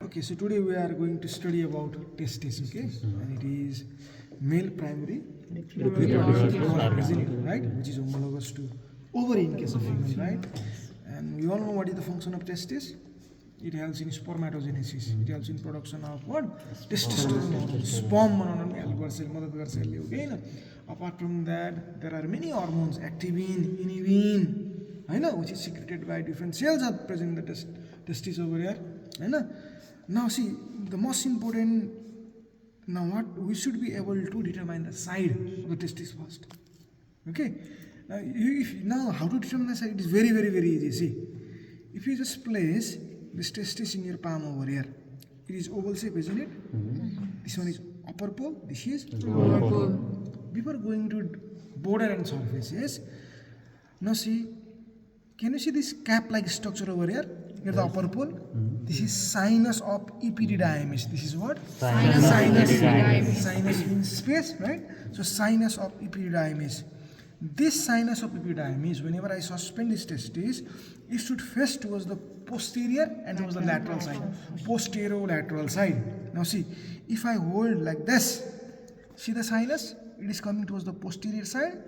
Okay, so today we are going to study about testes, okay? And it is male primary reproductive organ, isn't it, right? Which is homologous to ovary in case of female, right? And we all know what is the function of testis. It helps in spermatogenesis. It helps in production of what? Testosterone, sperm बनाउन पनि help गर्छ, मद्दत गर्छ यसले, okay हैन? Apart from that, there are many hormones, activin, inhibin, हैन, which is secreted by different cells are present in the testis over here, हैन? Now see, the most important, now what we should be able to determine the side of the testis first. Okay? Now how to determine the side? It is very easy. See, if you just place this testis in your palm over here, it is oval shape, isn't it? This one is upper pole, this is lower pole. Before going to border and surfaces, now see, can you see this cap-like structure over here? Near the upper pole? This is sinus of epididymis. This is what? Sinus means space, right? So sinus of epididymis. This sinus of epididymis, whenever I suspend this testis, it should face towards the posterior and towards the lateral side. Posterolateral side. Now see, if I hold like this, see the sinus? It is coming towards the posterior side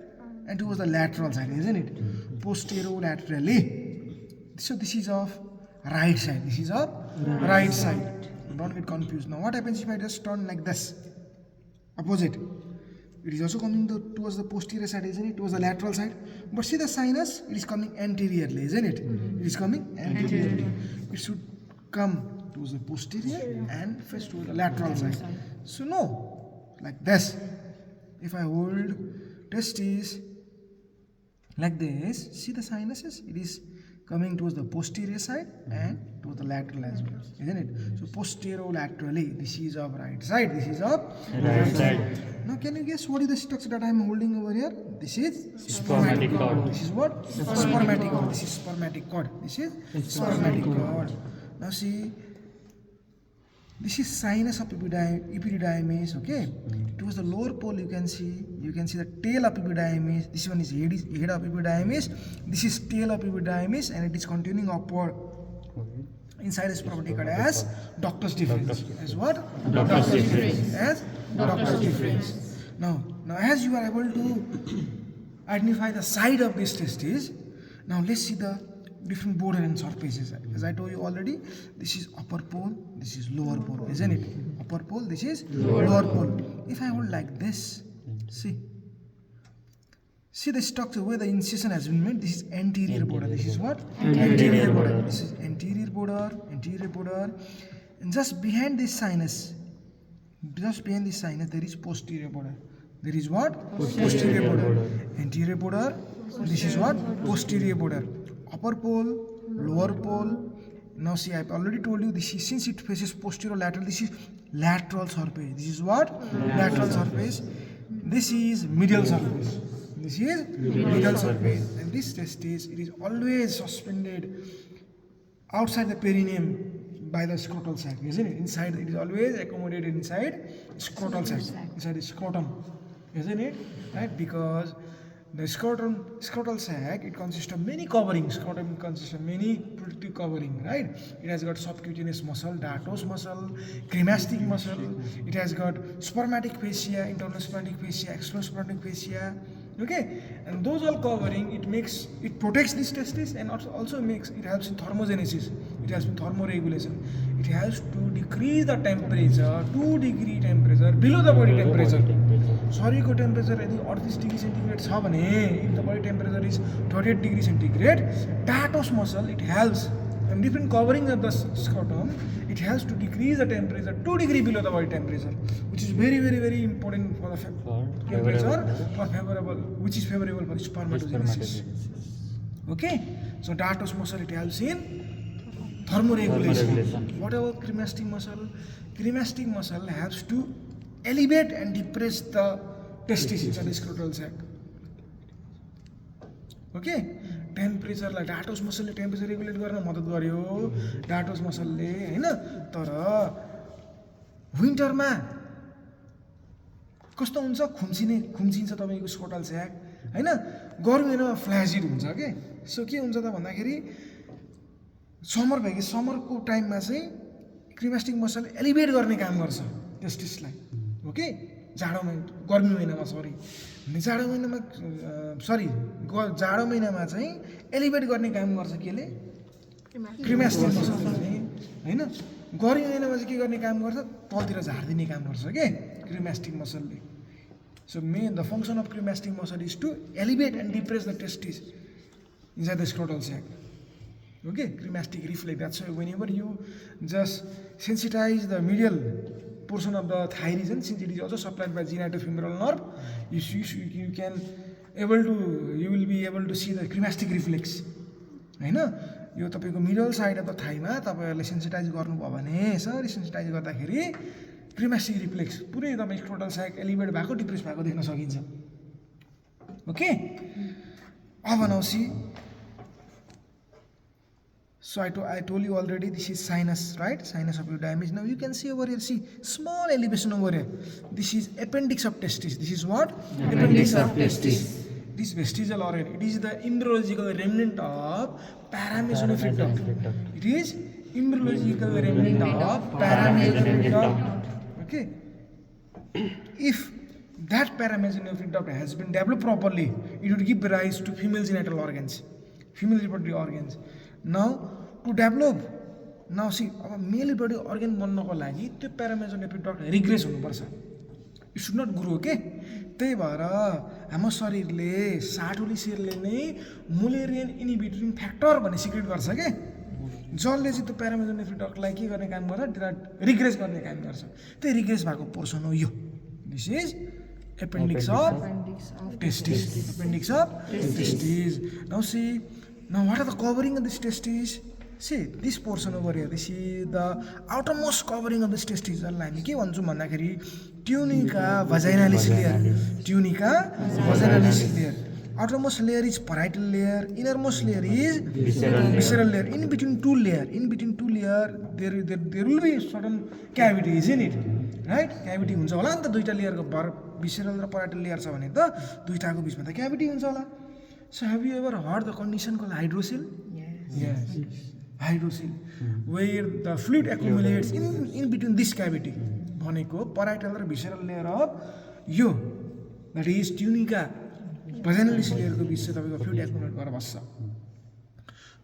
and towards the lateral side, isn't it? Posterolaterally. So this is of right side. This is of right side. Don't get confused. Now what happens if I just turn like this? Opposite. It is also coming towards the posterior side, isn't it? Towards the lateral side. But see the sinus? It is coming anteriorly, isn't it? It is coming anteriorly. It should come towards the posterior and face towards the lateral side. So no, like this. If I hold testes like this, see the sinuses? It is coming towards the posterior side and towards the lateral as well, isn't it? So posterolaterally, this is of right side, this is of right side. Now can you guess what is the structure that I am holding over here? This is spermatic cord. This is what? Spermatic cord. This is spermatic cord. This is spermatic cord. Now see, this is sinus of epididymis, okay? Towards the lower pole you can see the tail of epididymis. This one is head of epididymis. This is tail of epididymis and it is continuing upward inside the spermatic cord as Doctor's difference. As what? Doctor's difference. As Doctor's difference. Now as you are able to identify the side of this testis, now let's see the different border and surfaces. As I told you already, this is upper pole, this is lower pole, isn't it? Upper pole, this is lower pole. If I hold like this, see the structure where the incision has been made. This is anterior border. This is what? Anterior border. This is anterior border, and just behind this sinus, there is posterior border. There is what? Posterior border. Anterior border. This is what? Posterior border. Upper pole, lower pole. Now see, I've already told you this is, since it faces posterolateral, this is lateral surface. This is what? Lateral surface. This is medial surface. This is medial surface. And this testis, it is always suspended outside the perineum by the scrotal sac, isn't it? Inside, it is always accommodated inside scrotal sac, inside the scrotum, isn't it? Right? Because the scrotal sac, it consists of many coverings. Scrotum consists of many protective covering, right? It has got subcutaneous muscle, dartos muscle, cremastic muscle. It has got spermatic fascia, internal spermatic fascia, external spermatic fascia. Okay, and those all covering, it protects this testis and also helps in thermogenesis. It helps in thermoregulation. It helps to decrease the temperature, 2 degree temperature below the body temperature. शरीरको temperature यदि 38 degree centigrade छ भने, if the body temperature is 38 degree centigrade, dartos muscle, it helps, and different covering of the scrotum, it helps to decrease the temperature 2 degree below the body temperature, which is very important for the temperature, which is favorable for spermatogenesis. Okay, so dartos muscle, it helps in thermoregulation. What about cremastic muscle? Cremastic muscle helps to elevate and depress the testis inside the scrotal sac. Okay, temperature like dartos muscle ले temperature regulate गर्न मद्दत गर्यो. Dartos muscle ले, हैन? तर विन्टरमा कस्तो हुन्छ? खुम्चिन्छ तपाईको scrotal sac, हैन? गर्मी महिनामा फ्ल्यासिड हुन्छ के? सो के हुन्छ त भन्दाखेरि समर को टाइममा चाहिँ क्रिमेस्टिक मसलले एलिभेट गर्ने काम गर्छ टेस्टिसलाई, ओके। जाडो महिना, गर्मी महिनामा सरी, जाडो महिनामा जाडो महिनामा चाहिँ एलिभेट गर्ने काम गर्छ केले, क्रिमेस्टिक मसलले चाहिँ, होइन। गर्मी महिनामा चाहिँ के गर्ने काम गर्छ, तलतिर झारिदिने काम गर्छ के क्रिमेस्टिक मसलले। So the function of cremastic muscle is to elevate and depress the testes inside the scrotal sac. Okay, cremastic reflex. That's why whenever you just sensitize the medial portion of the thigh region, since it is also supplied by genitofemoral nerve, you will be able to see the cremastic reflex. होइन, यो तपाईको middle side of the थाइमा तपाईहरुले sensitise गर्नुभयो भने, यसरी sensitise गर्दाखेरि क्रिमेस्टिक reflex पुरै एकदम scrotal साइक elevate भएको डिप्रेस भएको देख्न सकिन्छ, ओके। अब now see, so I told you already, this is sinus, right? Sinus of your damage. Now you can see over here, see small elevation over here. This is appendix of testis. This is what? Appendix of testis. This vestigial organ, it is the embryological remnant of paramesonephric duct. It is embryological remnant of paramesonephric duct. Okay. If that paramesonephric duct has been developed properly, it would give rise to female genital organs, female reproductive organs. Now to develop, now see, अब mail reproductive organ बन्नको लागि त्यो प्यारामेसोनेफ्रिक duct regret हुनुपर्छ, it should not grow के। त्यही भएर हाम्रो शरीरले साटोलिसेरले नै मुलेरियन इनिबिटरिङ फ्याक्टर भन्ने सिक्रेट गर्छ के, जसले चाहिँ त्यो प्यारामेसोनेफ्रिक डक्टलाई के गर्ने काम गर्छ, रिग्रेस गर्ने काम गर्छ। त्यही रिग्रेस भएको पोर्सन हो यो, this is appendix of testis. Appendix of testis. Now what are the covering of this testis? See this portion over here, this is the outermost covering of this testis. हामी के भन्छौँ भन्दाखेरि tunica vaginalis layer, tunica vaginalis layer. Outermost layer is parietal layer, innermost layer is visceral layer. In between two layer, there will be certain cavity, isn't it? Right? Cavity हुन्छ होला नि त, दुईटा लेयरको visceral र parietal layer छ भने त दुईटाको बिचमा त cavity हुन्छ होला। So have you ever heard the condition called hydrocele? Yes. Hydrocele, where the fluid accumulates in between this cavity. भनेको parietal raw visceral layer of yo, that is tunica vaginalis layer को बीच से तपाईको fluid accumulate गरेर बस्छ।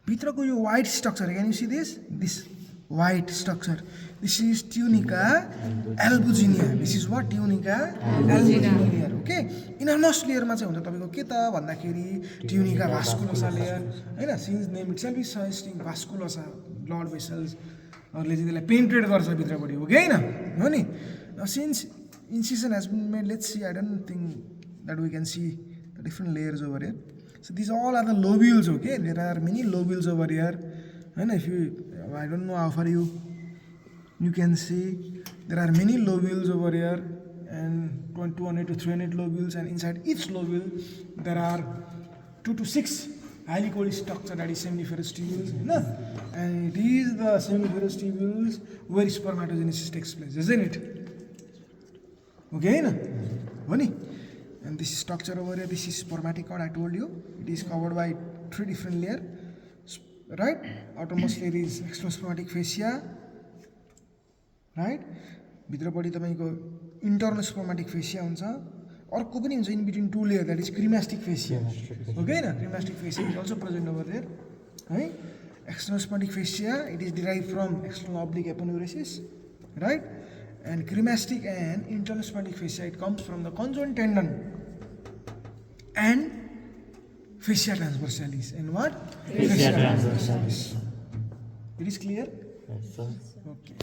भित्रको यो white structure, can you see this? This white structure, this is tunica albuginea. This is what? Tunica albuginea layer, okay. Innermost layer मा चाहिँ हुन्छ तपाईको के त भन्दाखेरि tunica vasculosa layer, Hahn, since name itself is suggesting vasculosa, blood vessels ले चाहिँ त्यसलाई penetrate गर्छ भित्रपटि, हो कि हैन, हो नि। Now since incision has been made, let's see, I don't think that we can see the different layers over here. So these all are the lobules, okay. There are many lobules over here, and if you, I don't know how far you can see, there are many lobules over here, and 200 to 300 lobules, and inside each lobule there are 2 to 6 highly coiled structure, that is seminiferous tubules, and it is the seminiferous tubules where spermatogenesis takes place, isn't it? Okay, na? And this structure over here, this is spermatic cord, I told you. It is covered by 3 different layers, right? Outermost layer is extraspermatic fascia, right? भित्रपट्टि तपाईको internal spermatic fascia हुन्छ, अर्को पनि हुन्छ in between 2 layers, that is cremastic fascia. Okay, na? Cremastic fascia is also present over there, right? External spermatic fascia, it is derived from external oblique aponeurosis, right? And cremastic and internal spermatic fascia, it comes from the conjoint tendon and fascia transversalis. And what? Fascia transversalis. It is clear? Yes, sir. Okay.